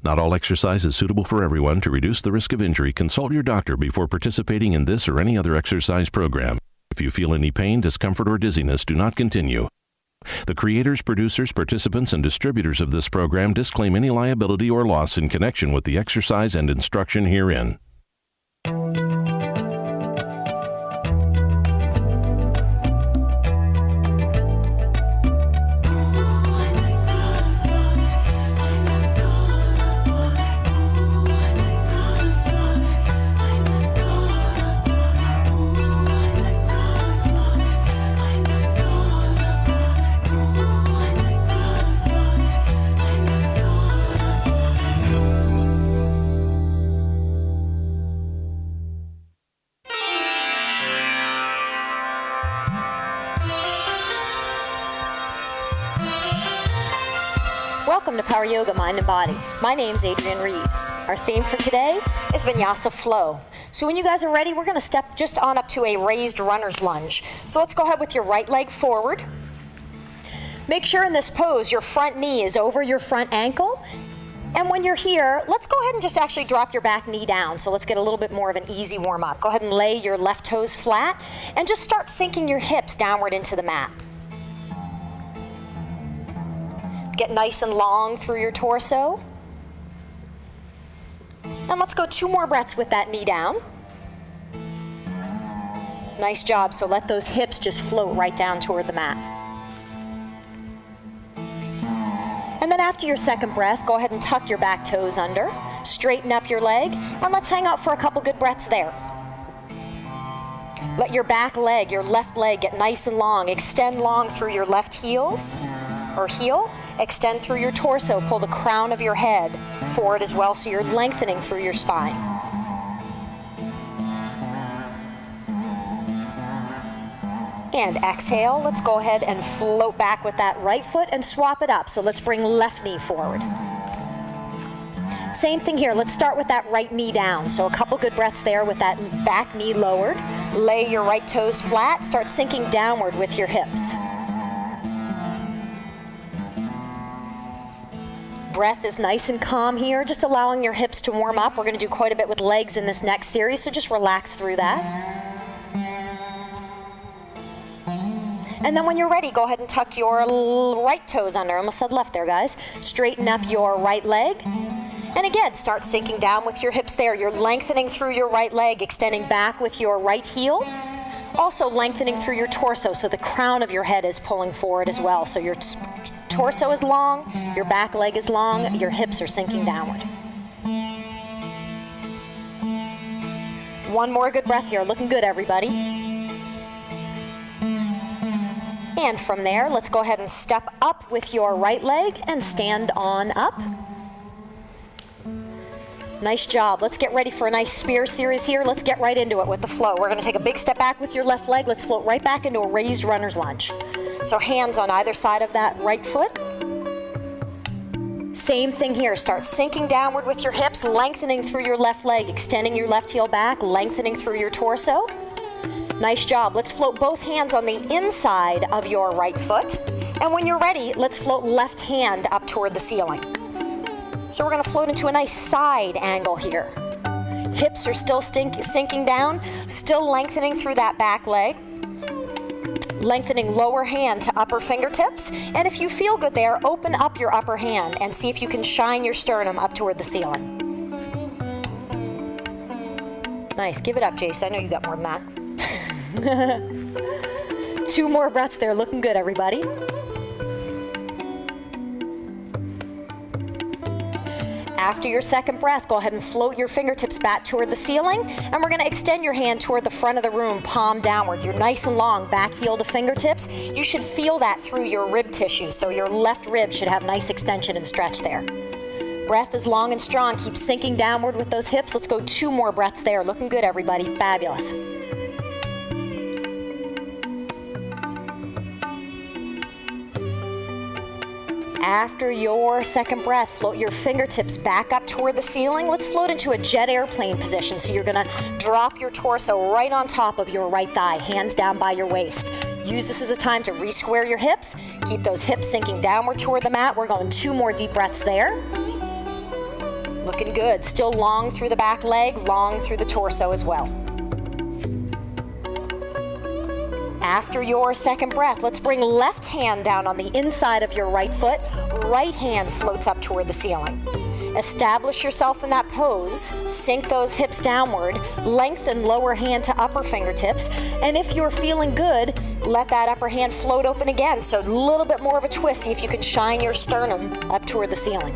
Not all exercise is suitable for everyone. To reduce the risk of injury, consult your doctor before participating in this or any other exercise program. If you feel any pain, discomfort, or dizziness, do not continue. The creators, producers, participants, and distributors of this program disclaim any liability or loss in connection with the exercise and instruction herein. Welcome to Power Yoga, Mind and Body. My name's Adrienne Reed. Our theme for today is Vinyasa Flow. So when you guys are ready, we're going to step just on up to a raised runner's lunge. So let's go ahead with your right leg forward. Make sure in this pose your front knee is over your front ankle. And when you're here, let's go ahead and just actually drop your back knee down. So let's get a little bit more of an easy warm up. Go ahead and lay your left toes flat and just start sinking your hips downward into the mat. Get nice and long through your torso. And let's go 2 more breaths with that knee down. Nice job. So let those hips just float right down toward the mat. And then after your second breath, go ahead and tuck your back toes under, straighten up your leg, and let's hang out for a couple good breaths there. Let your back leg, your left leg, get nice and long. Extend long through your left heels or heel. Extend through your torso. Pull the crown of your head forward as well, so you're lengthening through your spine. And exhale. Let's go ahead and float back with that right foot and swap it up. So let's bring left knee forward. Same thing here. Let's start with that right knee down. So a couple good breaths there with that back knee lowered. Lay your right toes flat. Start sinking downward with your hips. Breath is nice and calm here, just allowing your hips to warm up. We're going to do quite a bit with legs in this next series, so just relax through that. And then when you're ready, go ahead and tuck your right toes under. I almost said left there, guys. Straighten up your right leg. And again, start sinking down with your hips there. You're lengthening through your right leg, extending back with your right heel. Also lengthening through your torso, so the crown of your head is pulling forward as well. So your torso is long, your back leg is long, your hips are sinking downward. One more good breath here. Looking good, everybody. And from there, let's go ahead and step up with your right leg and stand on up. Nice job. Let's get ready for a nice spear series here. Let's get right into it with the flow. We're going to take a big step back with your left leg. Let's float right back into a raised runner's lunge. So hands on either side of that right foot. Same thing here. Start sinking downward with your hips, lengthening through your left leg, extending your left heel back, lengthening through your torso. Nice job. Let's float both hands on the inside of your right foot. And when you're ready, let's float left hand up toward the ceiling. So we're going to float into a nice side angle here. Hips are still sinking down, still lengthening through that back leg. Lengthening lower hand to upper fingertips. And if you feel good there, open up your upper hand and see if you can shine your sternum up toward the ceiling. Nice. Give it up, Jace. I know you got more than that. 2 more breaths there. Looking good, everybody. After your second breath, go ahead and float your fingertips back toward the ceiling, and we're going to extend your hand toward the front of the room, palm downward. You're nice and long, back heel to fingertips. You should feel that through your rib tissue, so your left rib should have nice extension and stretch there. Breath is long and strong. Keep sinking downward with those hips. Let's go 2 more breaths there. Looking good, everybody. Fabulous. After your second breath, float your fingertips back up toward the ceiling. Let's float into a jet airplane position. So you're going to drop your torso right on top of your right thigh, hands down by your waist. Use this as a time to re-square your hips. Keep those hips sinking downward toward the mat. We're going 2 more deep breaths there. Looking good. Still long through the back leg, long through the torso as well. After your second breath, let's bring left hand down on the inside of your right foot. Right hand floats up toward the ceiling. Establish yourself in that pose. Sink those hips downward. Lengthen lower hand to upper fingertips. And if you're feeling good, let that upper hand float open again. So a little bit more of a twist. See if you can shine your sternum up toward the ceiling.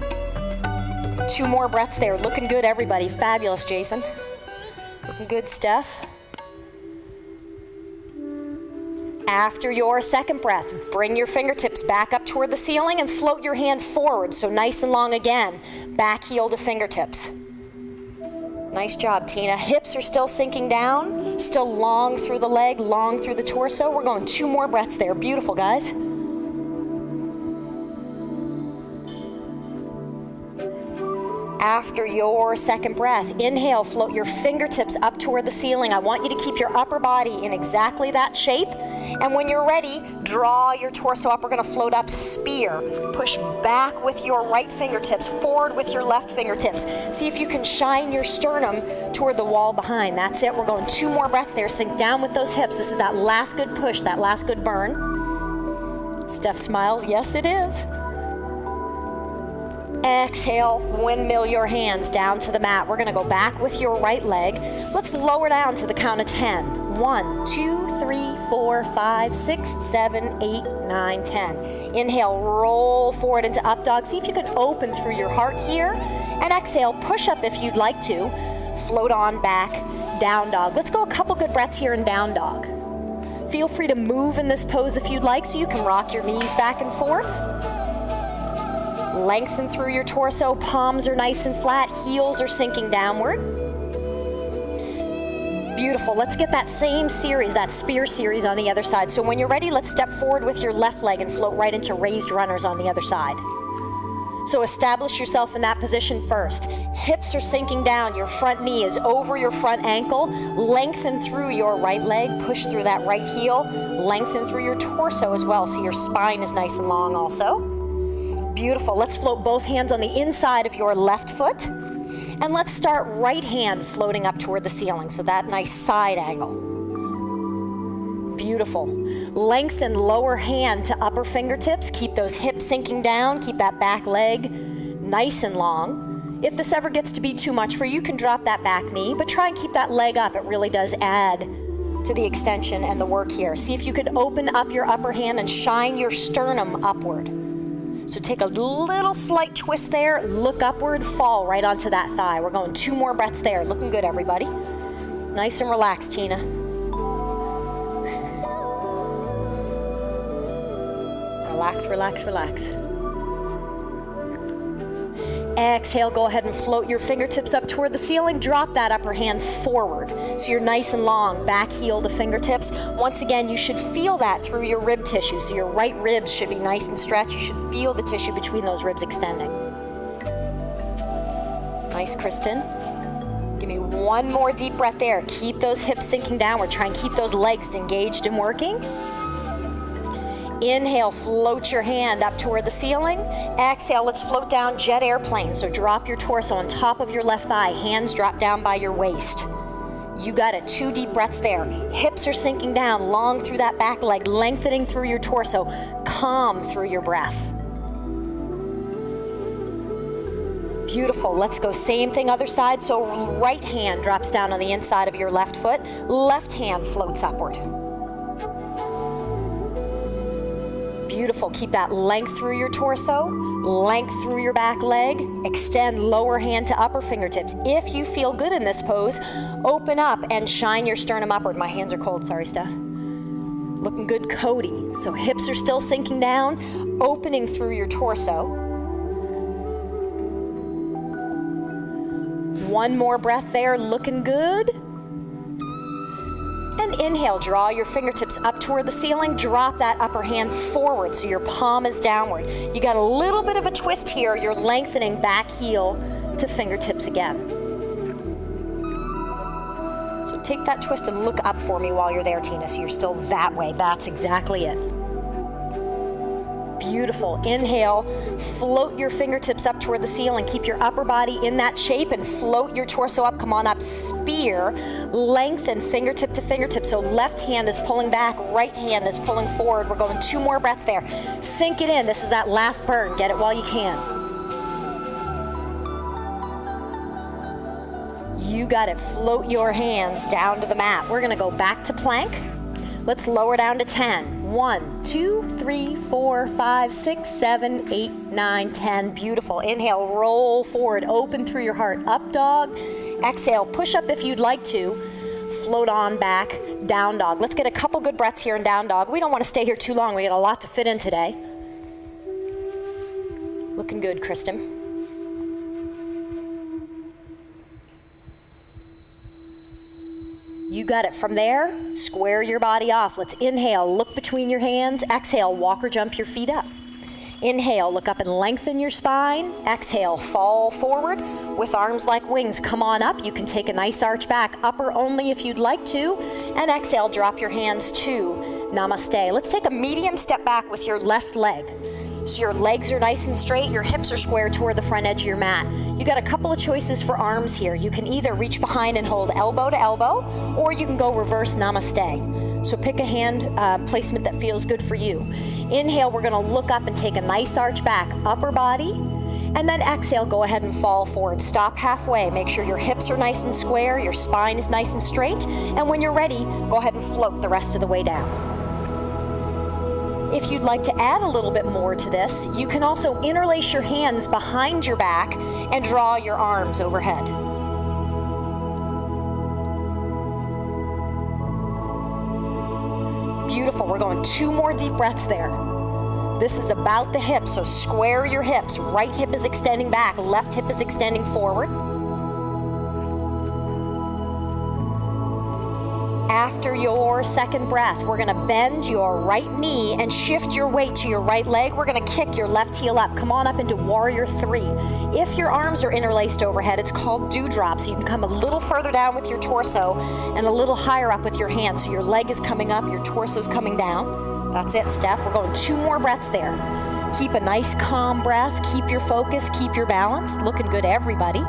2 more breaths there. Looking good, everybody. Fabulous, Jason. Looking good, Steph. After your second breath, bring your fingertips back up toward the ceiling and float your hand forward, so nice and long again. Back heel to fingertips. Nice job, Tina. Hips are still sinking down, still long through the leg, long through the torso. We're going 2 more breaths there. Beautiful, guys. After your second breath, inhale, float your fingertips up toward the ceiling. I want you to keep your upper body in exactly that shape. And when you're ready, draw your torso up. We're going to float up, spear. Push back with your right fingertips, forward with your left fingertips. See if you can shine your sternum toward the wall behind. That's it. We're going 2 more breaths there. Sink down with those hips. This is that last good push, that last good burn. Steph smiles. Yes, it is. Exhale, windmill your hands down to the mat. We're going to go back with your right leg. Let's lower down to the count of 10. 1, 2, 3, 4, 5, 6, 7, 8, 9, 10. Inhale, roll forward into up dog. See if you can open through your heart here. And exhale, push up if you'd like to. Float on back, down dog. Let's go a couple good breaths here in down dog. Feel free to move in this pose if you'd like, so you can rock your knees back and forth. Lengthen through your torso, palms are nice and flat, heels are sinking downward. Beautiful, let's get that same series, that spear series on the other side. So when you're ready, let's step forward with your left leg and float right into raised runners on the other side. So establish yourself in that position first. Hips are sinking down, your front knee is over your front ankle. Lengthen through your right leg, push through that right heel. Lengthen through your torso as well, so your spine is nice and long also. Beautiful. Let's float both hands on the inside of your left foot. And let's start right hand floating up toward the ceiling. So that nice side angle. Beautiful. Lengthen lower hand to upper fingertips. Keep those hips sinking down. Keep that back leg nice and long. If this ever gets to be too much for you, you can drop that back knee, but try and keep that leg up. It really does add to the extension and the work here. See if you could open up your upper hand and shine your sternum upward. So take a little slight twist there, look upward, fall right onto that thigh. We're going 2 more breaths there. Looking good, everybody. Nice and relaxed, Tina. Relax, relax, relax. Exhale, go ahead and float your fingertips up toward the ceiling. Drop that upper hand forward. So you're nice and long, back heel to fingertips. Once again, you should feel that through your rib tissue. So your right ribs should be nice and stretched. You should feel the tissue between those ribs extending. Nice, Kristen. Give me 1 more deep breath there. Keep those hips sinking downward. Try and keep those legs engaged and working. Inhale, float your hand up toward the ceiling. Exhale, let's float down jet airplane. So drop your torso on top of your left thigh. Hands drop down by your waist. You got it. 2 deep breaths there. Hips are sinking down, long through that back leg, lengthening through your torso. Calm through your breath. Beautiful. Let's go same thing other side. So right hand drops down on the inside of your left foot. Left hand floats upward. Beautiful. Keep that length through your torso, length through your back leg. Extend lower hand to upper fingertips. If you feel good in this pose, open up and shine your sternum upward. My hands are cold. Sorry, Steph. Looking good, Cody. So hips are still sinking down, opening through your torso. 1 more breath there. Looking good. And inhale, draw your fingertips up toward the ceiling, drop that upper hand forward so your palm is downward. You got a little bit of a twist here, you're lengthening back heel to fingertips again. So take that twist and look up for me while you're there, Tina, so you're still that way. That's exactly it. Beautiful. Inhale, float your fingertips up toward the ceiling. Keep your upper body in that shape and float your torso up. Come on up, spear, lengthen fingertip to fingertip. So left hand is pulling back, right hand is pulling forward. We're going 2 more breaths there. Sink it in. This is that last burn. Get it while you can. You got it. Float your hands down to the mat. We're gonna go back to plank. Let's lower down to 10. 1, 2, 3, 4, 5, 6, 7, 8, 9, 10. Beautiful. Inhale, roll forward, open through your heart. Up dog. Exhale, push up if you'd like to. Float on back, down dog. Let's get a couple good breaths here in down dog. We don't want to stay here too long. We got a lot to fit in today. Looking good, Kristen. You got it. From there, square your body off. Let's inhale, look between your hands. Exhale, walk or jump your feet up. Inhale, look up and lengthen your spine. Exhale, fall forward with arms like wings. Come on up. You can take a nice arch back, upper only if you'd like to. And exhale, drop your hands to namaste. Let's take a medium step back with your left leg. So your legs are nice and straight, your hips are square toward the front edge of your mat. You got a couple of choices for arms here. You can either reach behind and hold elbow to elbow, or you can go reverse namaste. So pick a hand placement that feels good for you. Inhale, we're gonna look up and take a nice arch back, upper body, and then exhale, go ahead and fall forward. Stop halfway, make sure your hips are nice and square, your spine is nice and straight, and when you're ready, go ahead and float the rest of the way down. If you'd like to add a little bit more to this, you can also interlace your hands behind your back and draw your arms overhead. Beautiful. We're going 2 more deep breaths there. This is about the hips, so square your hips. Right hip is extending back, left hip is extending forward. After your second breath, we're gonna bend your right knee and shift your weight to your right leg. We're gonna kick your left heel up. Come on up into Warrior 3. If your arms are interlaced overhead, it's called dewdrop. So you can come a little further down with your torso and a little higher up with your hands. So your leg is coming up, your torso's coming down. That's it, Steph. We're going 2 more breaths there. Keep a nice calm breath, keep your focus, keep your balance. Looking good, everybody.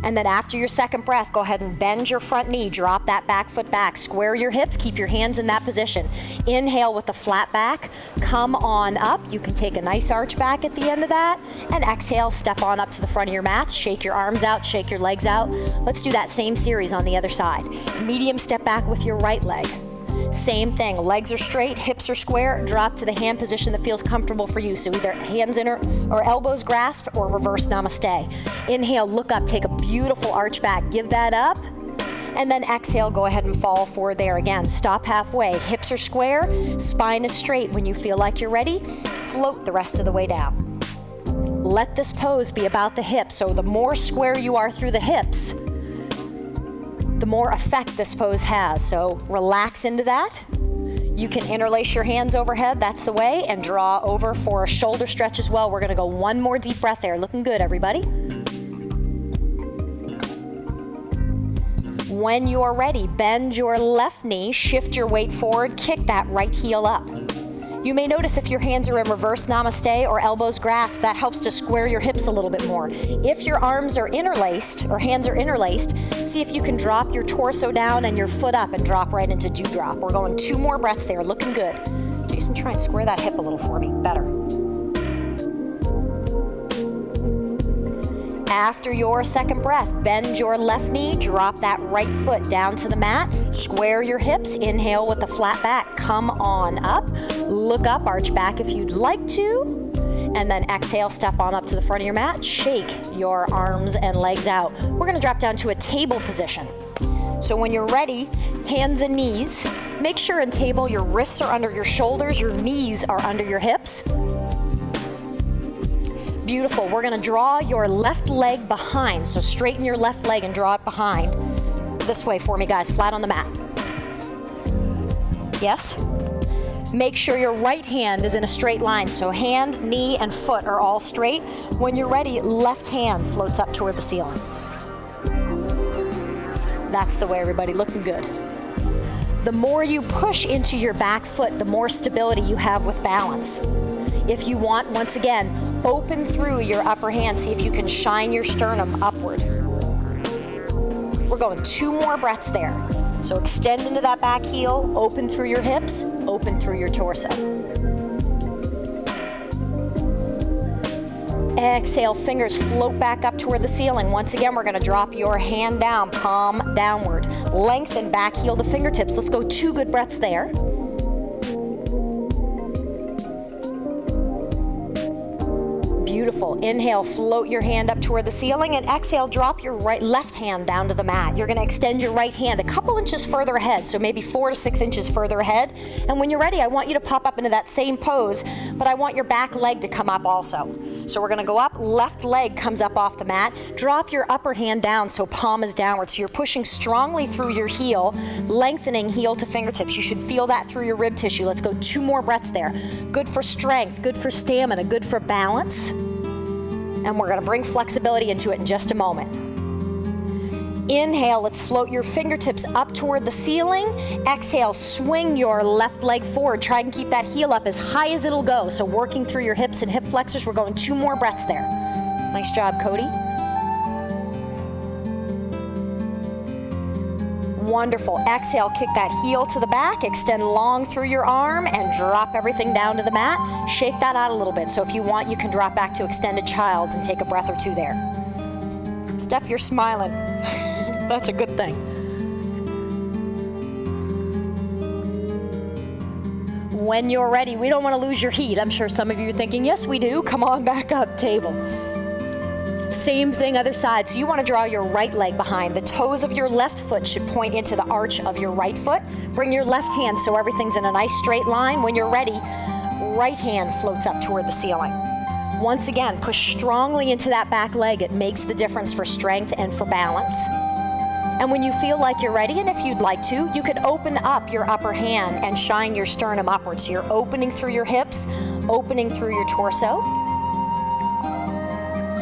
And then after your second breath, go ahead and bend your front knee, drop that back foot back, square your hips, keep your hands in that position. Inhale with a flat back, come on up. You can take a nice arch back at the end of that, and exhale, step on up to the front of your mats, shake your arms out, shake your legs out. Let's do that same series on the other side. Medium step back with your right leg. Same thing, legs are straight, hips are square, drop to the hand position that feels comfortable for you. So either hands in or elbows grasp or reverse namaste. Inhale, look up, take a beautiful arch back, give that up. And then exhale, go ahead and fall forward there again. Stop halfway, hips are square, spine is straight. When you feel like you're ready, float the rest of the way down. Let this pose be about the hips. So the more square you are through the hips, the more effect this pose has. So relax into that. You can interlace your hands overhead, that's the way, and draw over for a shoulder stretch as well. We're gonna go 1 more deep breath there. Looking good, everybody. When you're ready, bend your left knee, shift your weight forward, kick that right heel up. You may notice if your hands are in reverse namaste or elbows grasp, that helps to square your hips a little bit more. If your arms are interlaced or hands are interlaced, see if you can drop your torso down and your foot up and drop right into dewdrop. We're going 2 more breaths there, looking good. Jason, try and square that hip a little for me, better. After your second breath, bend your left knee, drop that right foot down to the mat, square your hips, inhale with a flat back, come on up, look up, arch back if you'd like to, and then exhale, step on up to the front of your mat, shake your arms and legs out. We're gonna drop down to a table position. So when you're ready, hands and knees, make sure in table your wrists are under your shoulders, your knees are under your hips. Beautiful. We're gonna draw your left leg behind. So straighten your left leg and draw it behind. This way for me, guys, flat on the mat. Yes? Make sure your right hand is in a straight line. So hand, knee, and foot are all straight. When you're ready, left hand floats up toward the ceiling. That's the way, everybody, looking good. The more you push into your back foot, the more stability you have with balance. If you want, once again, open through your upper hand. See if you can shine your sternum upward. We're going 2 more breaths there. So extend into that back heel, open through your hips, open through your torso. Exhale, fingers float back up toward the ceiling. Once again, we're gonna drop your hand down, palm downward. Lengthen back heel to fingertips. Let's go 2 good breaths there. Beautiful. Inhale, float your hand up toward the ceiling, and exhale, drop your left hand down to the mat. You're gonna extend your right hand a couple inches further ahead, so maybe 4 to 6 inches further ahead. And when you're ready, I want you to pop up into that same pose, but I want your back leg to come up also. So we're gonna go up, left leg comes up off the mat. Drop your upper hand down so palm is downward. So you're pushing strongly through your heel, lengthening heel to fingertips. You should feel that through your rib tissue. Let's go 2 more breaths there. Good for strength, good for stamina, good for balance. And we're gonna bring flexibility into it in just a moment. Inhale, let's float your fingertips up toward the ceiling. Exhale, swing your left leg forward. Try and keep that heel up as high as it'll go. So working through your hips and hip flexors, we're going 2 more breaths there. Nice job, Cody. Wonderful. Exhale, kick that heel to the back, extend long through your arm, and drop everything down to the mat. Shake that out a little bit. So if you want, you can drop back to extended child's and take a breath or 2 there. Steph, you're smiling. That's a good thing. When you're ready, we don't want to lose your heat. I'm sure some of you are thinking, yes, we do. Come on back up, table. Same thing, other side. So you want to draw your right leg behind. The toes of your left foot should point into the arch of your right foot. Bring your left hand so everything's in a nice straight line. When you're ready, right hand floats up toward the ceiling. Once again, push strongly into that back leg. It makes the difference for strength and for balance. And when you feel like you're ready, and if you'd like to, you can open up your upper hand and shine your sternum upwards. So you're opening through your hips, opening through your torso.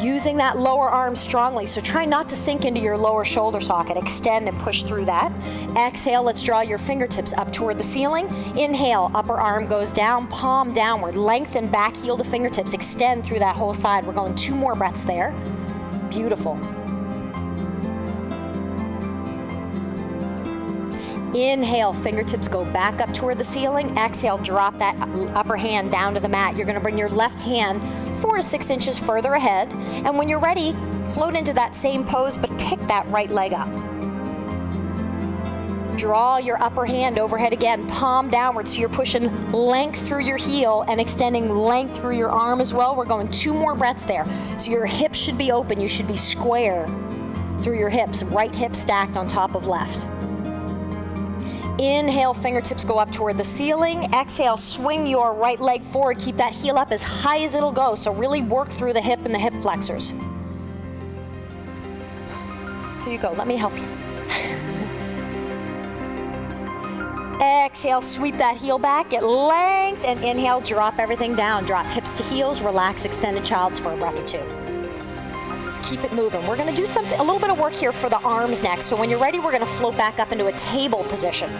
Using that lower arm strongly, so try not to sink into your lower shoulder socket. Extend and push through that. Exhale, let's draw your fingertips up toward the ceiling. Inhale, upper arm goes down, palm downward. Lengthen back heel to fingertips. Extend through that whole side. We're going 2 more breaths there. Beautiful. Inhale, fingertips go back up toward the ceiling. Exhale, drop that upper hand down to the mat. You're gonna bring your left hand 4 to 6 inches further ahead. And when you're ready, float into that same pose, but pick that right leg up. Draw your upper hand overhead again, palm downward, so you're pushing length through your heel and extending length through your arm as well. We're going 2 more breaths there. So your hips should be open. You should be square through your hips, right hip stacked on top of left. Inhale, fingertips go up toward the ceiling. Exhale, swing your right leg forward. Keep that heel up as high as it'll go. So really work through the hip and the hip flexors. There you go. Let me help you. Exhale, sweep that heel back, get length, and inhale, drop everything down. Drop hips to heels, relax extended child's for a breath or 2. Let's keep it moving. We're gonna do a little bit of work here for the arms next. So when you're ready, we're gonna float back up into a table position.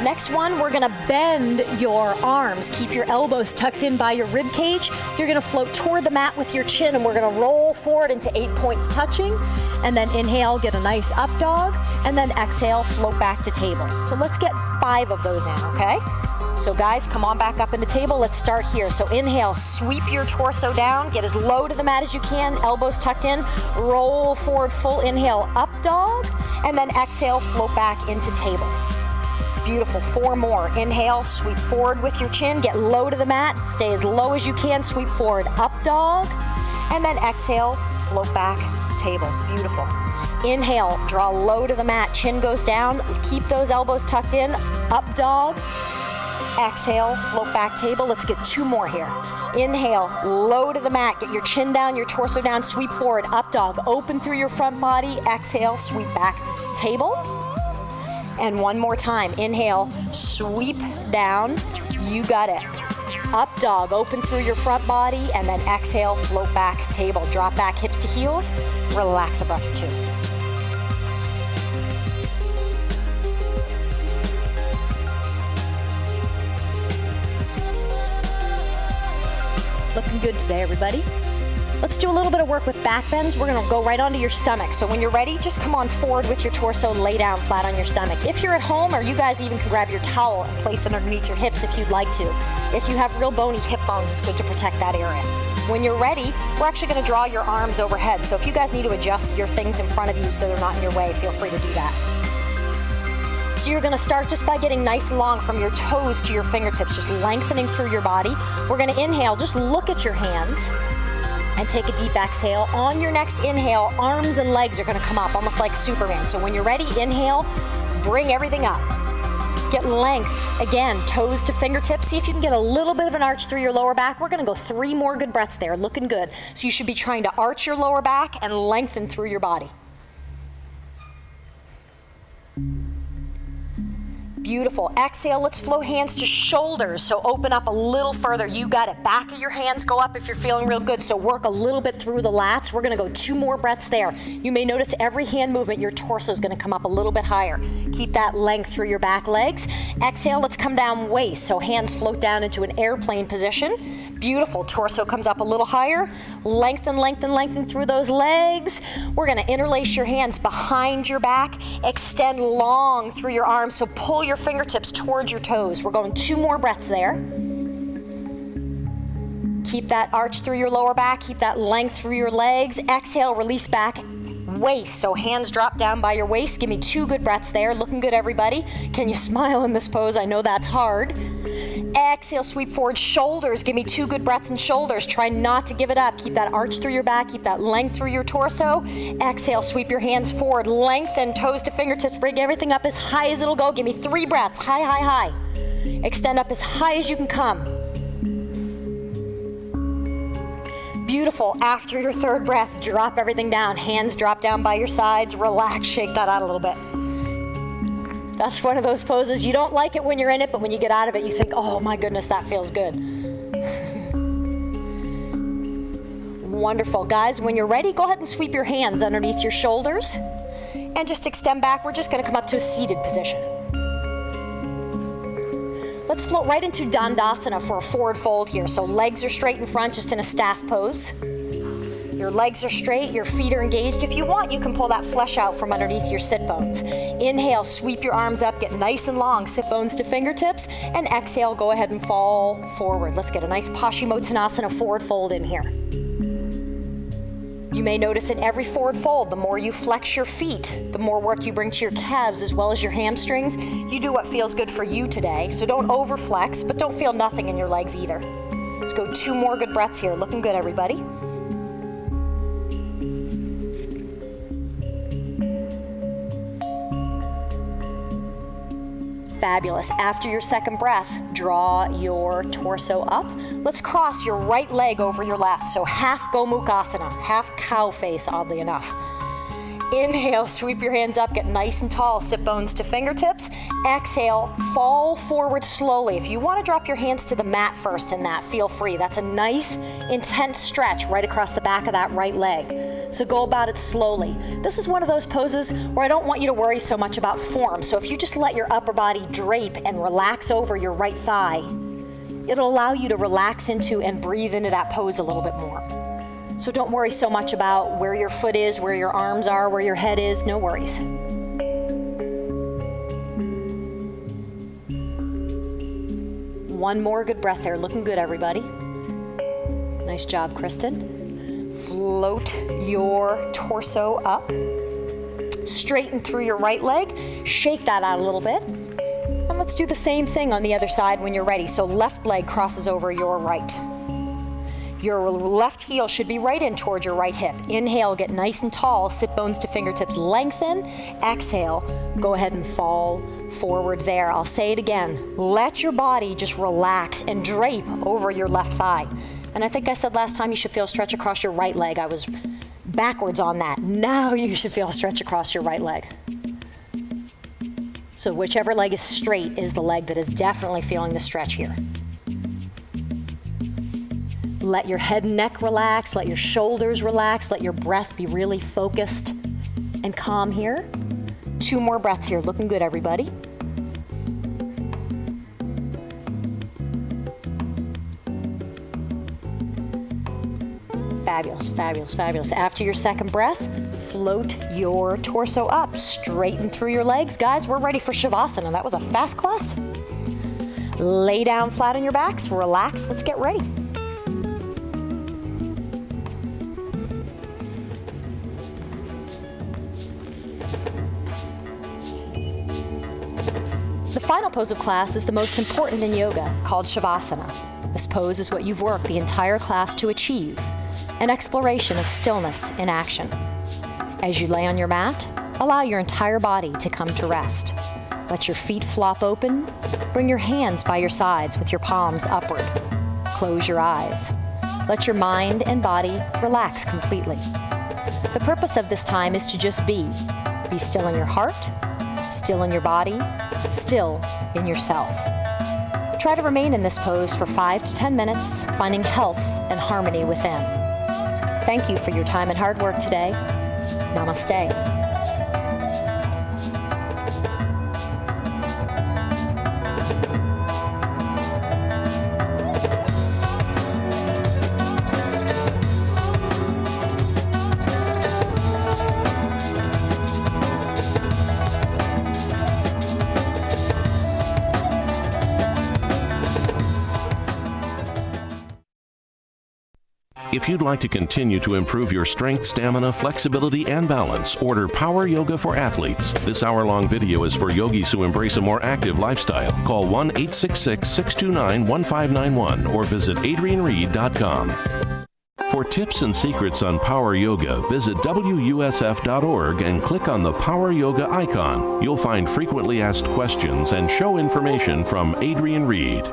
Next one, we're gonna bend your arms. Keep your elbows tucked in by your rib cage. You're gonna float toward the mat with your chin, and we're gonna roll forward into 8 points touching. And then inhale, get a nice up dog, and then exhale, float back to table. So let's get 5 of those in, okay? So guys, come on back up in the table. Let's start here. So inhale, sweep your torso down, get as low to the mat as you can, elbows tucked in, roll forward, full inhale, up dog, and then exhale, float back into table. Beautiful, 4 more. Inhale, sweep forward with your chin, get low to the mat, stay as low as you can, sweep forward, up dog, and then exhale, float back, table. Beautiful. Inhale, draw low to the mat, chin goes down, keep those elbows tucked in, up dog. Exhale, float back, table. Let's get 2 more here. Inhale, low to the mat, get your chin down, your torso down, sweep forward, up dog, open through your front body. Exhale, sweep back, table. And 1 more time. Inhale, sweep down, you got it. Up dog, open through your front body, and then exhale, float back, table. Drop back, hips to heels, relax a breath or 2. Looking good today, everybody. Let's do a little bit of work with back bends. We're gonna go right onto your stomach. So when you're ready, just come on forward with your torso, lay down flat on your stomach. If you're at home, or you guys even can grab your towel and place it underneath your hips if you'd like to. If you have real bony hip bones, it's good to protect that area. When you're ready, we're actually gonna draw your arms overhead. So if you guys need to adjust your things in front of you so they're not in your way, feel free to do that. So you're gonna start just by getting nice and long from your toes to your fingertips, just lengthening through your body. We're gonna inhale, just look at your hands and take a deep exhale. On your next inhale, arms and legs are gonna come up, almost like Superman. So when you're ready, inhale, bring everything up. Get length, again, toes to fingertips. See if you can get a little bit of an arch through your lower back. We're gonna go 3 more good breaths there, looking good. So you should be trying to arch your lower back and lengthen through your body. Beautiful. Exhale, let's flow hands to shoulders. So open up a little further. You got it. Back of your hands go up if you're feeling real good. So work a little bit through the lats. We're gonna go 2 more breaths there. You may notice every hand movement, your torso is gonna come up a little bit higher. Keep that length through your back legs. Exhale, let's come down waist. So hands float down into an airplane position. Beautiful. Torso comes up a little higher. Lengthen, lengthen, lengthen through those legs. We're gonna interlace your hands behind your back. Extend long through your arms. So pull your fingertips towards your toes. We're going 2 more breaths there. Keep that arch through your lower back. Keep that length through your legs. Exhale, release back. Waist, so hands drop down by your waist. Give me 2 good breaths there. Looking good, everybody. Can you smile in this pose? I know that's hard. Exhale, sweep forward. Shoulders, give me 2 good breaths in shoulders. Try not to give it up. Keep that arch through your back. Keep that length through your torso. Exhale, sweep your hands forward. Lengthen, toes to fingertips. Bring everything up as high as it'll go. Give me 3 breaths. High, high, high. Extend up as high as you can come. Beautiful. After your 3rd breath, drop everything down. Hands drop down by your sides. Relax, shake that out a little bit. That's one of those poses, you don't like it when you're in it, but when you get out of it, you think, oh my goodness, that feels good. Wonderful. Guys, when you're ready, go ahead and sweep your hands underneath your shoulders and just extend back. We're just gonna come up to a seated position. Let's float right into Dandasana for a forward fold here. So legs are straight in front, just in a staff pose. Your legs are straight, your feet are engaged. If you want, you can pull that flesh out from underneath your sit bones. Inhale, sweep your arms up, get nice and long, sit bones to fingertips, and exhale, go ahead and fall forward. Let's get a nice Paschimottanasana forward fold in here. You may notice in every forward fold, the more you flex your feet, the more work you bring to your calves as well as your hamstrings. You do what feels good for you today. So don't overflex, but don't feel nothing in your legs either. Let's go 2 more good breaths here. Looking good, everybody. Fabulous. After your 2nd breath, draw your torso up. Let's cross your right leg over your left. So half Gomukhasana, half cow face, oddly enough. Inhale, sweep your hands up, get nice and tall, sit bones to fingertips. Exhale, fall forward slowly. If you want to drop your hands to the mat first in that, feel free. That's a nice, intense stretch right across the back of that right leg. So go about it slowly. This is one of those poses where I don't want you to worry so much about form. So if you just let your upper body drape and relax over your right thigh, it'll allow you to relax into and breathe into that pose a little bit more. So don't worry so much about where your foot is, where your arms are, where your head is, no worries. One more good breath there, looking good, everybody. Nice job, Kristen. Float your torso up. Straighten through your right leg, shake that out a little bit. And let's do the same thing on the other side when you're ready. So left leg crosses over your right. Your left heel should be right in towards your right hip. Inhale, get nice and tall, sit bones to fingertips, lengthen. Exhale, go ahead and fall forward there. I'll say it again. Let your body just relax and drape over your left thigh. And I think I said last time you should feel a stretch across your right leg. I was backwards on that. Now you should feel a stretch across your right leg. So whichever leg is straight is the leg that is definitely feeling the stretch here. Let your head and neck relax, let your shoulders relax, let your breath be really focused and calm here. 2 more breaths here, looking good, everybody. Fabulous, fabulous, fabulous. After your second breath, float your torso up, straighten through your legs. Guys, we're ready for Shavasana. That was a fast class. Lay down flat on your backs, relax, let's get ready. The final pose of class is the most important in yoga, called Shavasana. This pose is what you've worked the entire class to achieve, an exploration of stillness in action. As you lay on your mat, allow your entire body to come to rest. Let your feet flop open. Bring your hands by your sides with your palms upward. Close your eyes. Let your mind and body relax completely. The purpose of this time is to just be. Be still in your heart, still in your body, still in yourself. Try to remain in this pose for 5 to 10 minutes, finding health and harmony within. Thank you for your time and hard work today. Namaste. If you'd like to continue to improve your strength, stamina, flexibility, and balance, order Power Yoga for Athletes. This hour-long video is for yogis who embrace a more active lifestyle. Call 1-866-629-1591 or visit adrianreed.com. For tips and secrets on Power Yoga, visit WUSF.org and click on the Power Yoga icon. You'll find frequently asked questions and show information from Adrian Reed.